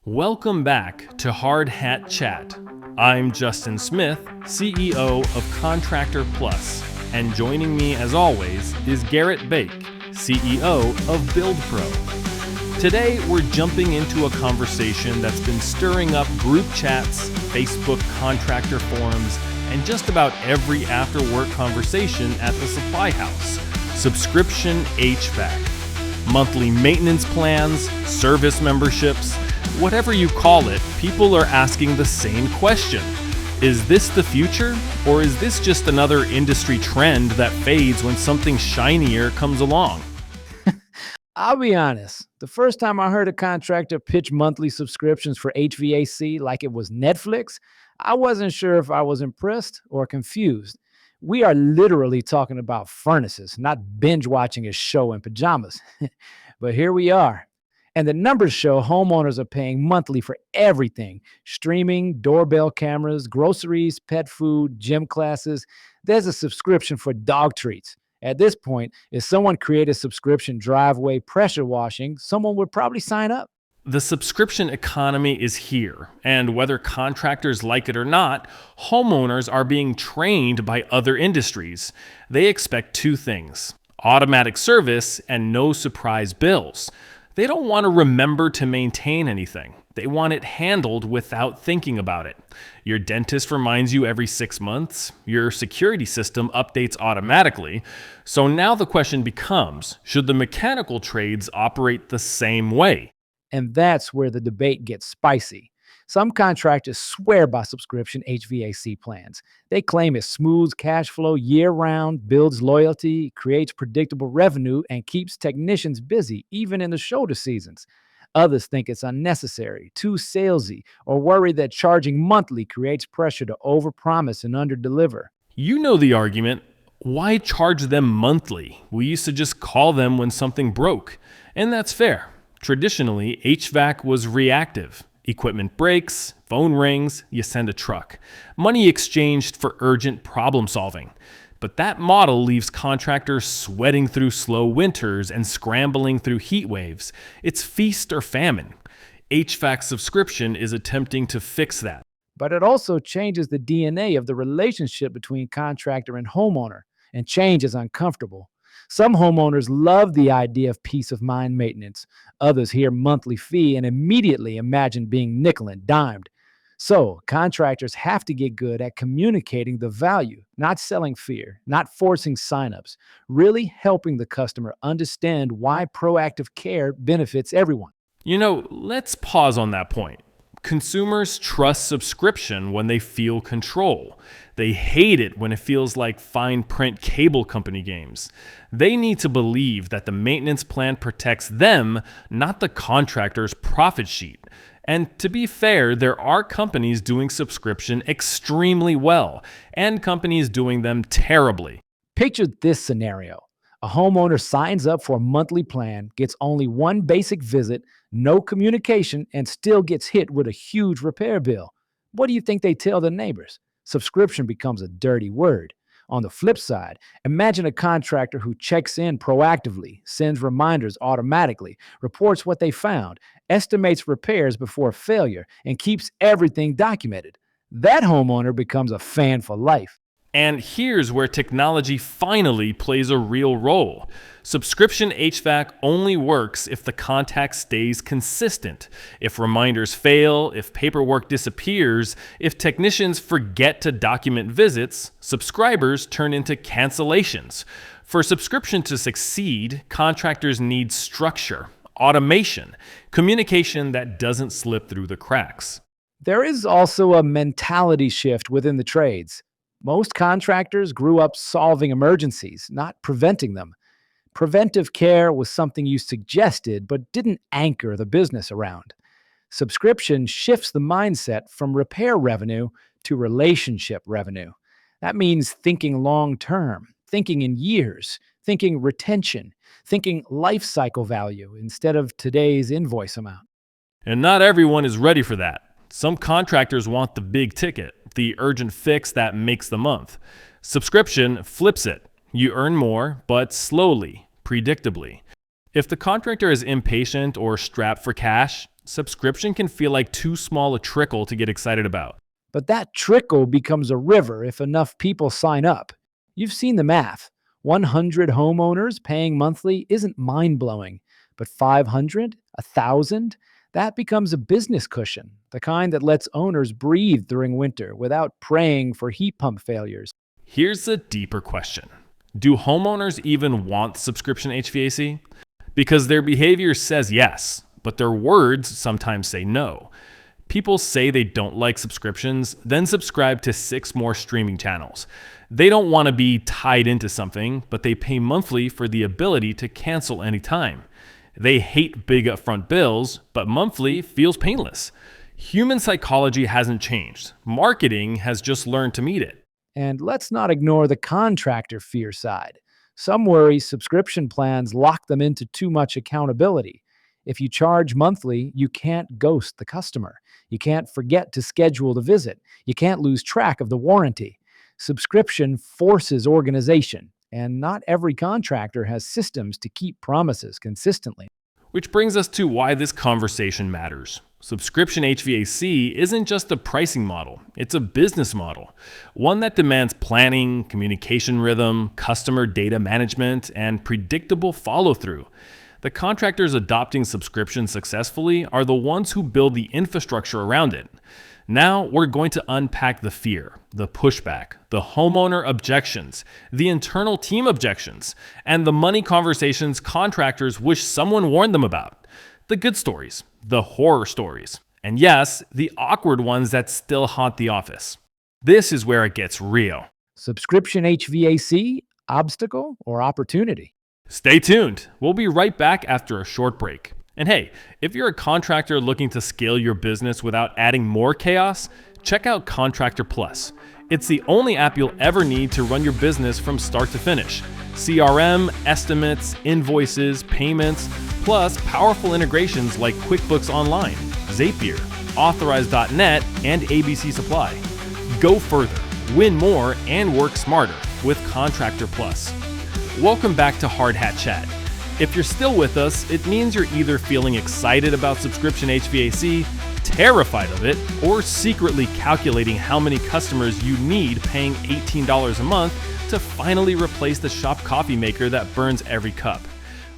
Welcome back to Hard Hat Chat. I'm Justin Smith, CEO of Contractor Plus, and joining me as always is Gerritt Bake, CEO of Build Pro. Today we're jumping into a conversation that's been stirring up group chats, Facebook contractor forums, and just about every after-work conversation at the supply house: subscription HVAC. Monthly maintenance plans, service memberships, whatever you call it, people are asking the same question. Is this the future, or is this just another industry trend that fades when something shinier comes along? I'll be honest. The first time I heard a contractor pitch monthly subscriptions for HVAC like it was Netflix, I wasn't sure if I was impressed or confused. We are literally talking about furnaces, not binge watching a show in pajamas. But here we are. And the numbers show homeowners are paying monthly for everything: streaming, doorbell cameras, groceries, pet food, gym classes. There's a subscription for dog treats. At this point, if someone created a subscription driveway pressure washing, someone would probably sign up. The subscription economy is here, and whether contractors like it or not, homeowners are being trained by other industries. They expect two things: automatic service and no surprise bills. They don't want to remember to maintain anything. They want it handled without thinking about it. Your dentist reminds you every 6 months. Your security system updates automatically. So now the question becomes, should the mechanical trades operate the same way? And that's where the debate gets spicy. Some contractors swear by subscription HVAC plans. They claim it smooths cash flow year round, builds loyalty, creates predictable revenue, and keeps technicians busy, even in the shoulder seasons. Others think it's unnecessary, too salesy, or worry that charging monthly creates pressure to overpromise and underdeliver. You know the argument. Why charge them monthly? We used to just call them when something broke. And that's fair. Traditionally, HVAC was reactive. Equipment breaks, phone rings, you send a truck. Money exchanged for urgent problem solving. But that model leaves contractors sweating through slow winters and scrambling through heat waves. It's feast or famine. HVAC subscription is attempting to fix that. But it also changes the DNA of the relationship between contractor and homeowner, and change is uncomfortable. Some homeowners love the idea of peace of mind maintenance. Others hear monthly fee and immediately imagine being nickel and dimed. So, contractors have to get good at communicating the value, not selling fear, not forcing signups, really helping the customer understand why proactive care benefits everyone. Let's pause on that point. Consumers trust subscription when they feel control. They hate it when it feels like fine print cable company games. They need to believe that the maintenance plan protects them, not the contractor's profit sheet. And to be fair, there are companies doing subscription extremely well, and companies doing them terribly. Picture this scenario. A homeowner signs up for a monthly plan, gets only one basic visit, no communication, and still gets hit with a huge repair bill. What do you think they tell the neighbors? Subscription becomes a dirty word. On the flip side, imagine a contractor who checks in proactively, sends reminders automatically, reports what they found, estimates repairs before failure, and keeps everything documented. That homeowner becomes a fan for life. And here's where technology finally plays a real role. Subscription HVAC only works if the contact stays consistent. If reminders fail, if paperwork disappears, if technicians forget to document visits, subscribers turn into cancellations. For subscription to succeed, contractors need structure, automation, communication that doesn't slip through the cracks. There is also a mentality shift within the trades. Most contractors grew up solving emergencies, not preventing them. Preventive care was something you suggested but didn't anchor the business around. Subscription shifts the mindset from repair revenue to relationship revenue. That means thinking long term, thinking in years, thinking retention, thinking life cycle value instead of today's invoice amount. And not everyone is ready for that. Some contractors want the big ticket, the urgent fix that makes the month. Subscription flips it. You earn more, but slowly, predictably. If the contractor is impatient or strapped for cash, subscription can feel like too small a trickle to get excited about. But that trickle becomes a river if enough people sign up. You've seen the math. 100 homeowners paying monthly isn't mind-blowing, but 500, 1,000, that becomes a business cushion, the kind that lets owners breathe during winter without praying for heat pump failures. Here's a deeper question. Do homeowners even want subscription HVAC? Because their behavior says yes, but their words sometimes say no. People say they don't like subscriptions, then subscribe to 6 more streaming channels. They don't want to be tied into something, but they pay monthly for the ability to cancel anytime. They hate big upfront bills, but monthly feels painless. Human psychology hasn't changed. Marketing has just learned to meet it. And let's not ignore the contractor fear side. Some worry subscription plans lock them into too much accountability. If you charge monthly, you can't ghost the customer. You can't forget to schedule the visit. You can't lose track of the warranty. Subscription forces organization, and not every contractor has systems to keep promises consistently. Which brings us to why this conversation matters. Subscription HVAC isn't just a pricing model, it's a business model. One that demands planning, communication rhythm, customer data management, and predictable follow-through. The contractors adopting subscription successfully are the ones who build the infrastructure around it. Now we're going to unpack the fear, the pushback, the homeowner objections, the internal team objections, and the money conversations contractors wish someone warned them about. The good stories, the horror stories, and yes, the awkward ones that still haunt the office. This is where it gets real. Subscription HVAC, obstacle or opportunity? Stay tuned. We'll be right back after a short break. And hey, if you're a contractor looking to scale your business without adding more chaos, check out Contractor Plus. It's the only app you'll ever need to run your business from start to finish. CRM, estimates, invoices, payments, plus powerful integrations like QuickBooks Online, Zapier, Authorize.net, and ABC Supply. Go further, win more, and work smarter with Contractor Plus. Welcome back to Hard Hat Chat. If you're still with us, it means you're either feeling excited about subscription HVAC, terrified of it, or secretly calculating how many customers you need paying $18 a month to finally replace the shop coffee maker that burns every cup.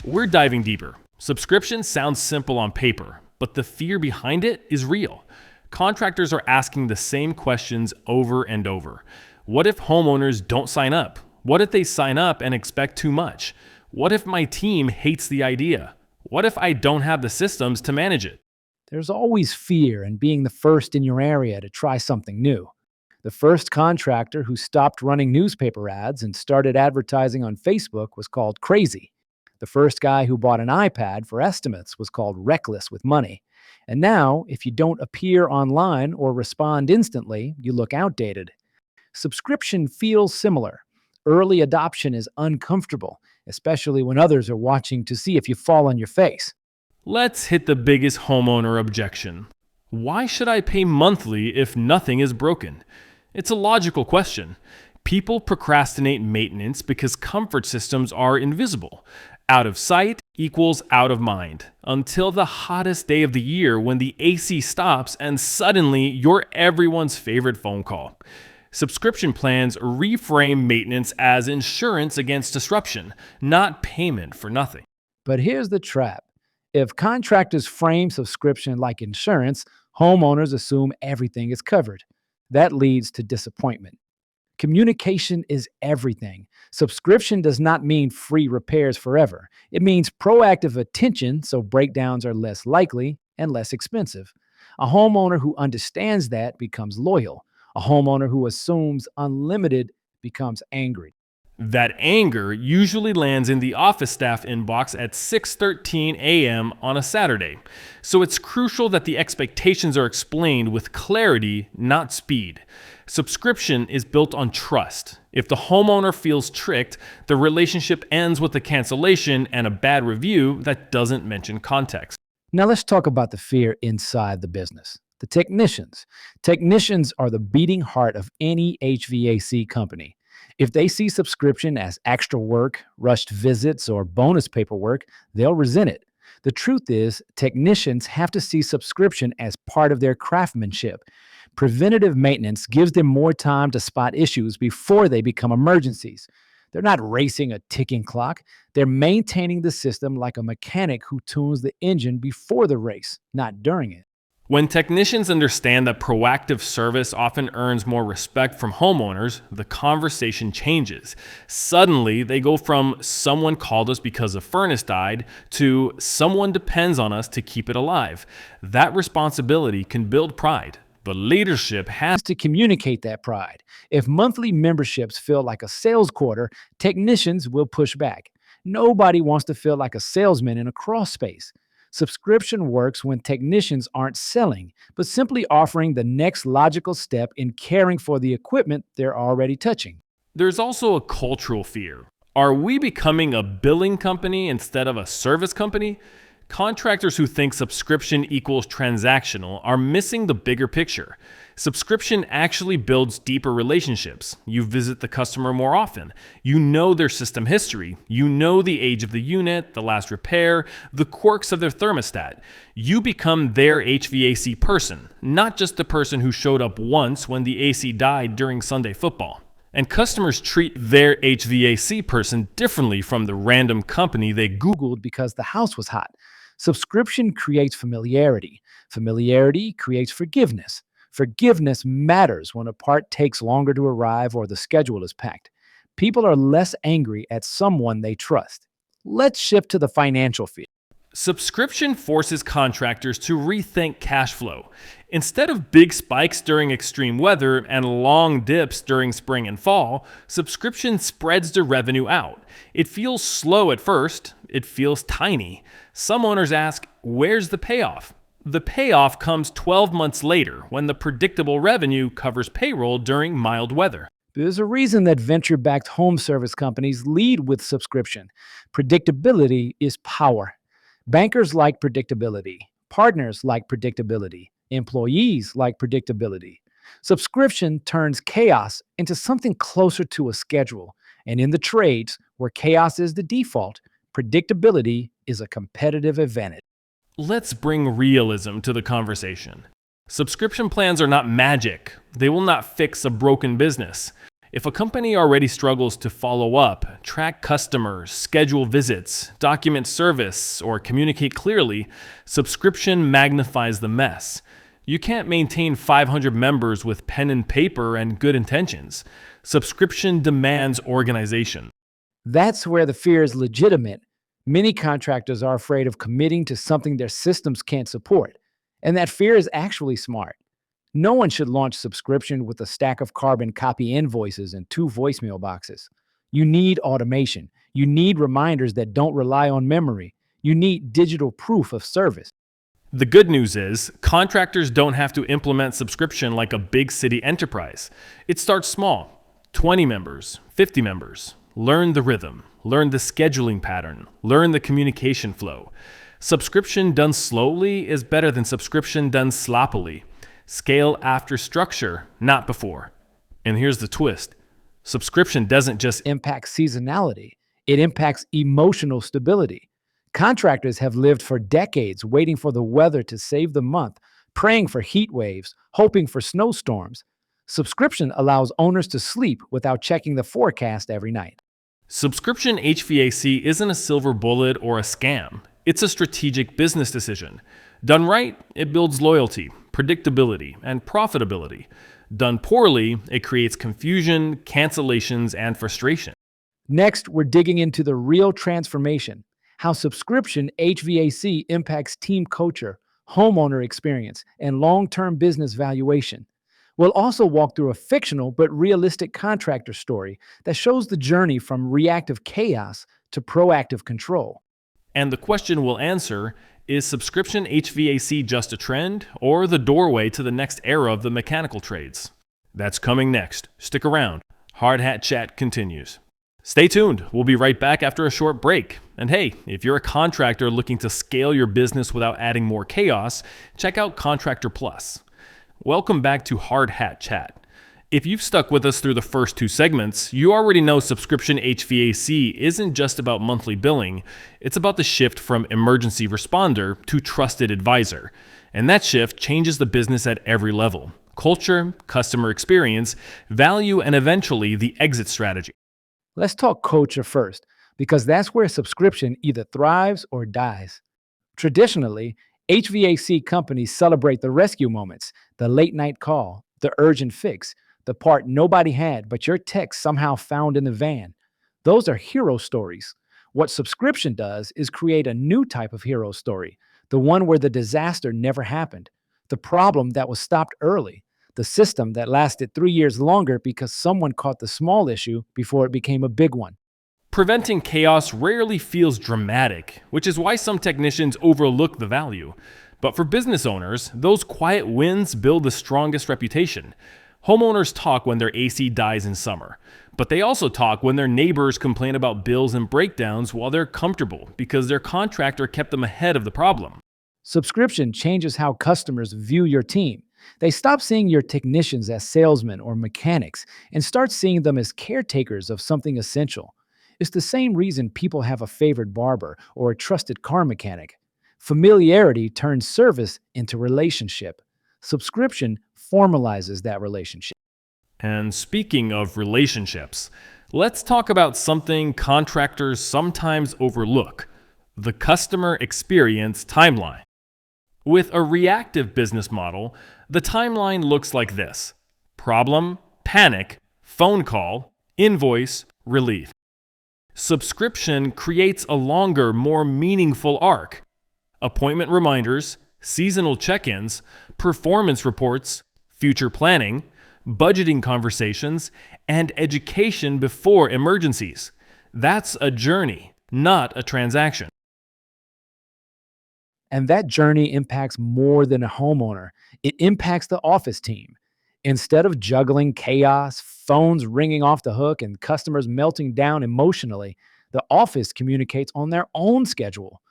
We're diving deeper. Subscription sounds simple on paper, but the fear behind it is real. Contractors are asking the same questions over and over. What if homeowners don't sign up? What if they sign up and expect too much? What if my team hates the idea? What if I don't have the systems to manage it? There's always fear in being the first in your area to try something new. The first contractor who stopped running newspaper ads and started advertising on Facebook was called crazy. The first guy who bought an iPad for estimates was called reckless with money. And now, if you don't appear online or respond instantly, you look outdated. Subscription feels similar. Early adoption is uncomfortable, especially when others are watching to see if you fall on your face. Let's hit the biggest homeowner objection. Why should I pay monthly if nothing is broken? It's a logical question. People procrastinate maintenance because comfort systems are invisible. Out of sight equals out of mind, until the hottest day of the year when the AC stops and suddenly you're everyone's favorite phone call. Subscription plans reframe maintenance as insurance against disruption, not payment for nothing. But here's the trap. If contractors frame subscription like insurance, homeowners assume everything is covered. That leads to disappointment. Communication is everything. Subscription does not mean free repairs forever. It means proactive attention so breakdowns are less likely and less expensive. A homeowner who understands that becomes loyal. A homeowner who assumes unlimited becomes angry. That anger usually lands in the office staff inbox at 6:13 a.m. on a Saturday. So it's crucial that the expectations are explained with clarity, not speed. Subscription is built on trust. If the homeowner feels tricked, the relationship ends with a cancellation and a bad review that doesn't mention context. Now let's talk about the fear inside the business. The technicians. Technicians are the beating heart of any HVAC company. If they see subscription as extra work, rushed visits, or bonus paperwork, they'll resent it. The truth is, technicians have to see subscription as part of their craftsmanship. Preventative maintenance gives them more time to spot issues before they become emergencies. They're not racing a ticking clock. They're maintaining the system like a mechanic who tunes the engine before the race, not during it. When technicians understand that proactive service often earns more respect from homeowners, the conversation changes. Suddenly, they go from someone called us because a furnace died to someone depends on us to keep it alive. That responsibility can build pride, but leadership has To communicate that pride. If monthly memberships feel like a sales quarter, technicians will push back. Nobody wants to feel like a salesman in a crawl space. Subscription works when technicians aren't selling, but simply offering the next logical step in caring for the equipment they're already touching. There's also a cultural fear. Are we becoming a billing company instead of a service company? Contractors who think subscription equals transactional are missing the bigger picture. Subscription actually builds deeper relationships. You visit the customer more often. You know their system history. You know the age of the unit, the last repair, the quirks of their thermostat. You become their HVAC person, not just the person who showed up once when the AC died during Sunday football. And customers treat their HVAC person differently from the random company they Googled because the house was hot. Subscription creates familiarity. Familiarity creates forgiveness. Forgiveness matters when a part takes longer to arrive or the schedule is packed. People are less angry at someone they trust. Let's shift to the financial field. Subscription forces contractors to rethink cash flow. Instead of big spikes during extreme weather and long dips during spring and fall, subscription spreads the revenue out. It feels slow at first. It feels tiny. Some owners ask, where's the payoff? The payoff comes 12 months later when the predictable revenue covers payroll during mild weather. There's a reason that venture-backed home service companies lead with subscription. Predictability is power. Bankers like predictability. Partners like predictability. Employees like predictability. Subscription turns chaos into something closer to a schedule. And in the trades, where chaos is the default, predictability is a competitive advantage. Let's bring realism to the conversation. Subscription plans are not magic. They will not fix a broken business. If a company already struggles to follow up, track customers, schedule visits, document service, or communicate clearly, subscription magnifies the mess. You can't maintain 500 members with pen and paper and good intentions. Subscription demands organization. That's where the fear is legitimate. Many contractors are afraid of committing to something their systems can't support. And that fear is actually smart. No one should launch subscription with a stack of carbon copy invoices and 2 voicemail boxes. You need automation. You need reminders that don't rely on memory. You need digital proof of service. The good news is, contractors don't have to implement subscription like a big city enterprise. It starts small, 20 members, 50 members. Learn the rhythm, learn the scheduling pattern, learn the communication flow. Subscription done slowly is better than subscription done sloppily. Scale after structure, not before. And here's the twist. Subscription doesn't just Impact seasonality. It impacts emotional stability. Contractors have lived for decades waiting for the weather to save the month, praying for heat waves, hoping for snowstorms. Subscription allows owners to sleep without checking the forecast every night. Subscription HVAC isn't a silver bullet or a scam. It's a strategic business decision. Done right, it builds loyalty, predictability, and profitability. Done poorly, it creates confusion, cancellations, and frustration. Next, we're digging into the real transformation, how subscription HVAC impacts team culture, homeowner experience, and long-term business valuation. We'll also walk through a fictional but realistic contractor story that shows the journey from reactive chaos to proactive control. And the question we'll answer, is subscription HVAC just a trend or the doorway to the next era of the mechanical trades? That's coming next. Stick around. Hard Hat Chat continues. Stay tuned. We'll be right back after a short break. And hey, if you're a contractor looking to scale your business without adding more chaos, check out Contractor Plus. Welcome back to Hard Hat Chat. If you've stuck with us through the first two segments, you already know subscription HVAC isn't just about monthly billing, it's about the shift from emergency responder to trusted advisor. And that shift changes the business at every level: culture, customer experience, value, and eventually the exit strategy. Let's talk culture first, because that's where subscription either thrives or dies. Traditionally, HVAC companies celebrate the rescue moments, the late night call, the urgent fix, the part nobody had but your tech somehow found in the van. Those are hero stories. What subscription does is create a new type of hero story, the one where the disaster never happened, the problem that was stopped early, the system that lasted 3 years longer because someone caught the small issue before it became a big one. Preventing chaos rarely feels dramatic, which is why some technicians overlook the value. But for business owners, those quiet wins build the strongest reputation. Homeowners talk when their AC dies in summer, but they also talk when their neighbors complain about bills and breakdowns while they're comfortable because their contractor kept them ahead of the problem. Subscription changes how customers view your team. They stop seeing your technicians as salesmen or mechanics and start seeing them as caretakers of something essential. It's the same reason people have a favorite barber or a trusted car mechanic. Familiarity turns service into relationship. Subscription formalizes that relationship. And speaking of relationships, let's talk about something contractors sometimes overlook: the customer experience timeline. With a reactive business model, the timeline looks like this: problem, panic, phone call, invoice, relief. Subscription creates a longer, more meaningful arc: appointment reminders, seasonal check-ins, performance reports, future planning, budgeting conversations, and education before emergencies. That's a journey, not a transaction. And that journey impacts more than a homeowner. It impacts the office team. Instead of juggling chaos, phones ringing off the hook, and customers melting down emotionally, the office communicates on their own schedule.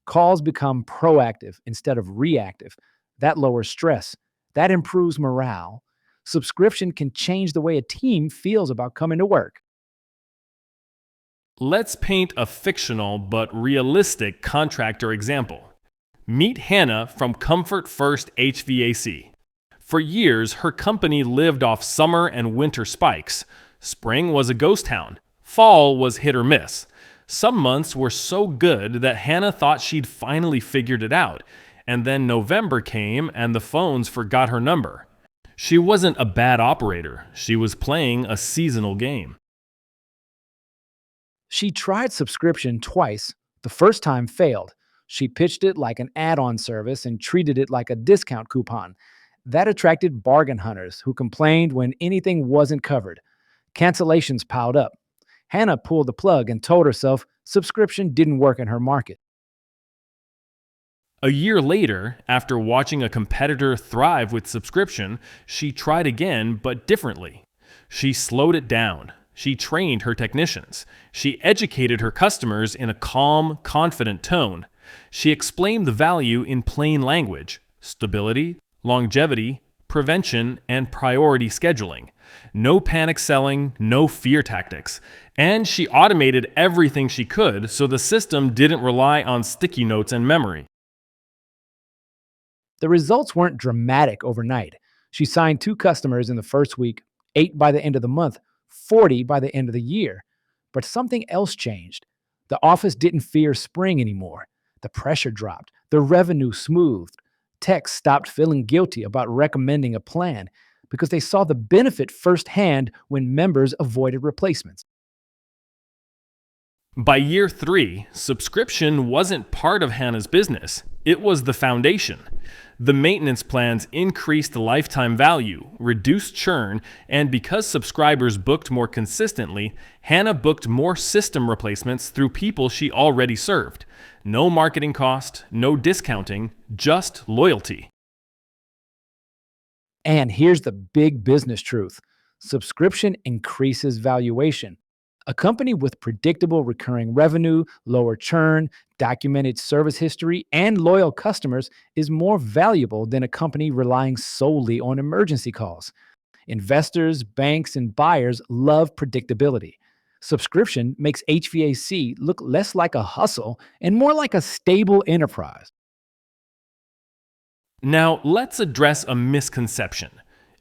Calls become proactive instead of reactive. That lowers stress. That improves morale. Subscription can change the way a team feels about coming to work. Let's paint a fictional but realistic contractor example. Meet Hannah from Comfort First HVAC. For years, her company lived off summer and winter spikes. Spring was a ghost town. Fall was hit or miss. Some months were so good that Hannah thought she'd finally figured it out. And then November came and the phones forgot her number. She wasn't a bad operator. She was playing a seasonal game. She tried subscription twice. The first time failed. She pitched it like an add-on service and treated it like a discount coupon. That attracted bargain hunters who complained when anything wasn't covered. Cancellations piled up. Hannah pulled the plug and told herself subscription didn't work in her market. A year later, after watching a competitor thrive with subscription, she tried again, but differently. She slowed it down. She trained her technicians. She educated her customers in a calm, confident tone. She explained the value in plain language: stability, longevity, prevention, and priority scheduling. No panic selling, no fear tactics. And she automated everything she could so the system didn't rely on sticky notes and memory. The results weren't dramatic overnight. She signed 2 customers in the first week, 8 by the end of the month, 40 by the end of the year. But something else changed. The office didn't fear spring anymore. The pressure dropped. The revenue smoothed. Techs stopped feeling guilty about recommending a plan because they saw the benefit firsthand when members avoided replacements. By year 3, subscription wasn't part of Hannah's business. It was the foundation. The maintenance plans increased the lifetime value, reduced churn, and because subscribers booked more consistently, Hannah booked more system replacements through people she already served. No marketing cost, no discounting, just loyalty. And here's the big business truth: subscription increases valuation. A company with predictable recurring revenue, lower churn, documented service history, and loyal customers is more valuable than a company relying solely on emergency calls. Investors, banks, and buyers love predictability. Subscription makes HVAC look less like a hustle and more like a stable enterprise. Now, let's address a misconception.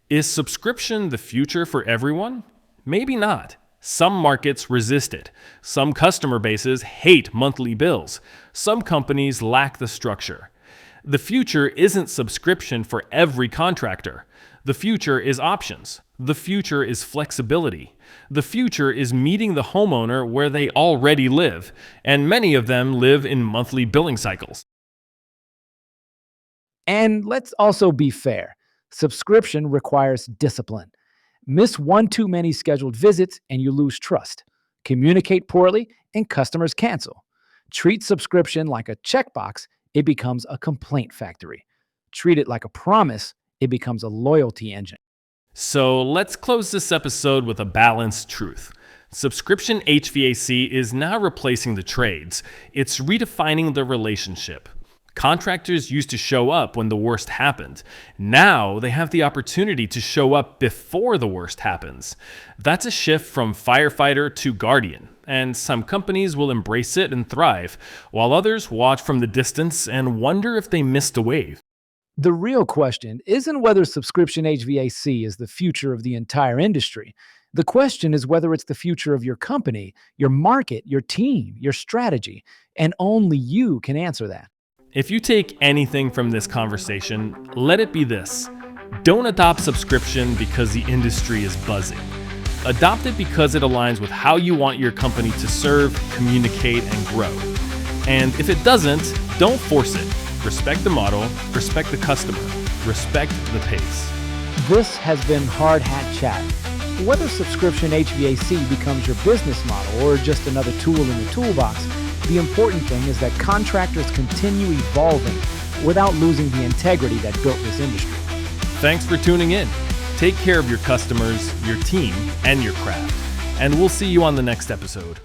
Is subscription the future for everyone? Maybe not. Some markets resist it. Some customer bases hate monthly bills. Some companies lack the structure. The future isn't subscription for every contractor. The future is options. The future is flexibility. The future is meeting the homeowner where they already live, and many of them live in monthly billing cycles. And let's also be fair. Subscription requires discipline. Miss one too many scheduled visits and you lose trust. Communicate poorly and customers cancel. Treat subscription like a checkbox, it becomes a complaint factory. Treat it like a promise, it becomes a loyalty engine. So let's close this episode with a balanced truth. Subscription HVAC is not replacing the trades, it's redefining the relationship. Contractors used to show up when the worst happened. Now they have the opportunity to show up before the worst happens. That's a shift from firefighter to guardian, and some companies will embrace it and thrive, while others watch from the distance and wonder if they missed a wave. The real question isn't whether subscription HVAC is the future of the entire industry. The question is whether it's the future of your company, your market, your team, your strategy, and only you can answer that. If you take anything from this conversation, let it be this. Don't adopt subscription because the industry is buzzing. Adopt it because it aligns with how you want your company to serve, communicate, and grow. And if it doesn't, don't force it. Respect the model, respect the customer, respect the pace. This has been Hard Hat Chat. Whether subscription HVAC becomes your business model or just another tool in the toolbox, the important thing is that contractors continue evolving without losing the integrity that built this industry. Thanks for tuning in. Take care of your customers, your team, and your craft. And we'll see you on the next episode.